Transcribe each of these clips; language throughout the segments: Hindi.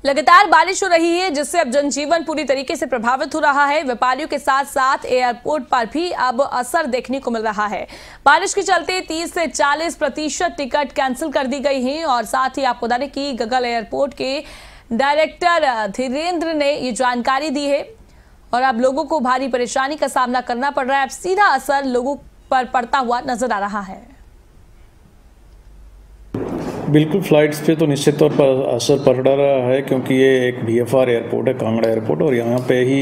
लगातार बारिश हो रही है, जिससे अब जनजीवन पूरी तरीके से प्रभावित हो रहा है। व्यापारियों के साथ साथ एयरपोर्ट पर भी अब असर देखने को मिल रहा है। बारिश के चलते 30 से 40% टिकट कैंसिल कर दी गई हैं। और साथ ही आपको बता दें कि गगल एयरपोर्ट के डायरेक्टर धीरेन्द्र ने ये जानकारी दी है। और अब लोगों को भारी परेशानी का सामना करना पड़ रहा है। अब सीधा असर लोगों पर पड़ता हुआ नजर आ रहा है। बिल्कुल, फ्लाइट्स पे तो निश्चित तौर पर असर पड़ रहा है, क्योंकि ये एक VFR एयरपोर्ट है, कांगड़ा एयरपोर्ट, और यहाँ पे ही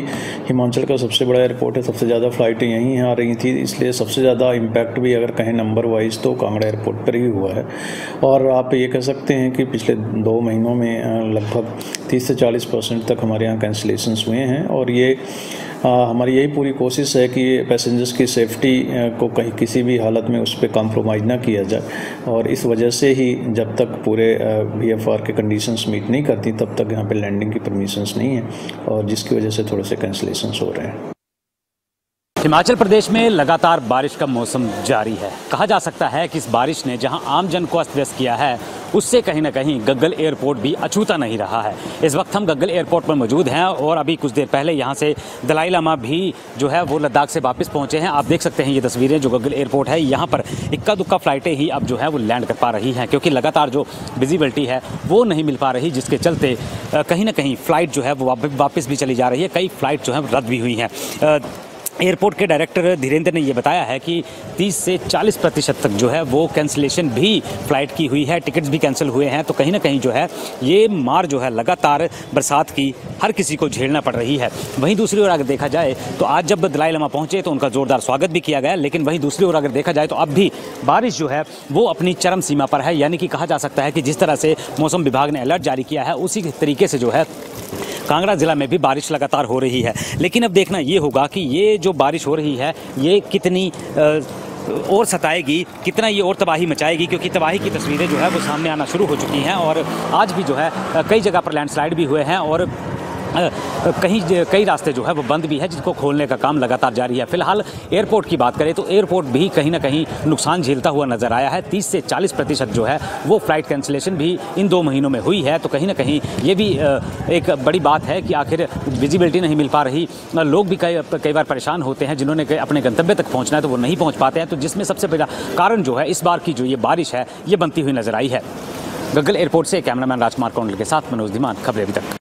हिमाचल का सबसे बड़ा एयरपोर्ट है। सबसे ज़्यादा फ़्लाइटें यहीं आ रही थी, इसलिए सबसे ज़्यादा इम्पैक्ट भी अगर कहें नंबर वाइज तो कांगड़ा एयरपोर्ट पर ही हुआ है। और आप ये कह सकते हैं कि पिछले 2 महीनों में लगभग 30 से 40% तक हमारे यहाँ कैंसिलेशंस हुए हैं। और ये हमारी यही पूरी कोशिश है कि पैसेंजर्स की सेफ्टी को कहीं किसी भी हालत में उस पर कॉम्प्रोमाइज़ ना किया जाए। और इस वजह से ही जब तक पूरे VFR के कंडीशंस मीट नहीं करती तब तक यहाँ पे लैंडिंग की परमिशंस नहीं है, और जिसकी वजह से थोड़े से कैंसिलेशंस हो रहे हैं। हिमाचल प्रदेश में लगातार बारिश का मौसम जारी है। कहा जा सकता है कि इस बारिश ने जहां आम जन को अस्त व्यस्त किया है, उससे कहीं ना कहीं गगल एयरपोर्ट भी अछूता नहीं रहा है। इस वक्त हम गगल एयरपोर्ट पर मौजूद हैं और अभी कुछ देर पहले यहां से दलाई लामा भी जो है वो लद्दाख से वापस पहुंचे हैं। आप देख सकते हैं ये तस्वीरें, जो गगल एयरपोर्ट है यहाँ पर इक्का दुक्का फ्लाइटें ही अब जो है वो लैंड कर पा रही हैं, क्योंकि लगातार जो विजिबिलिटी है वो नहीं मिल पा रही, जिसके चलते कहीं ना कहीं फ़्लाइट जो है वो वापस भी चली जा रही है। कई फ़्लाइट जो है रद्द भी हुई हैं। एयरपोर्ट के डायरेक्टर धीरेन्द्र ने ये बताया है कि 30 से 40% तक जो है वो कैंसिलेशन भी फ़्लाइट की हुई है, टिकट्स भी कैंसिल हुए हैं। तो कहीं ना कहीं जो है ये मार जो है लगातार बरसात की हर किसी को झेलना पड़ रही है। वहीं दूसरी ओर अगर देखा जाए तो आज जब दलाई लामा पहुंचे तो उनका ज़ोरदार स्वागत भी किया गया, लेकिन वहीं दूसरी ओर अगर देखा जाए तो अब भी बारिश जो है वो अपनी चरम सीमा पर है। यानी कि कहा जा सकता है कि जिस तरह से मौसम विभाग ने अलर्ट जारी किया है, उसी तरीके से जो है कांगड़ा जिला में भी बारिश लगातार हो रही है। लेकिन अब देखना ये होगा कि ये जो बारिश हो रही है ये कितनी और सताएगी, कितना ये और तबाही मचाएगी, क्योंकि तबाही की तस्वीरें जो है वो सामने आना शुरू हो चुकी हैं। और आज भी जो है कई जगह पर लैंडस्लाइड भी हुए हैं और कई रास्ते जो है वो बंद भी है, जिसको खोलने का काम लगातार जारी है। फिलहाल एयरपोर्ट की बात करें तो एयरपोर्ट भी कहीं ना कहीं नुकसान झेलता हुआ नजर आया है। 30 से 40% जो है वो फ्लाइट कैंसिलेशन भी इन 2 महीनों में हुई है। तो कहीं ना कहीं ये भी एक बड़ी बात है कि आखिर विजिबिलिटी नहीं मिल पा रही। लोग भी कई बार परेशान होते हैं, जिन्होंने अपने गंतव्य तक पहुँचना है तो वो नहीं पहुँच पाते हैं। तो जिसमें सबसे बड़ा कारण जो है इस बार की जो ये बारिश है ये बनती हुई नजर आई है। गगल एयरपोर्ट से कैमरामैन राजकुमार कौंडल के साथ मनोज धीमान, खबरें अभी तक।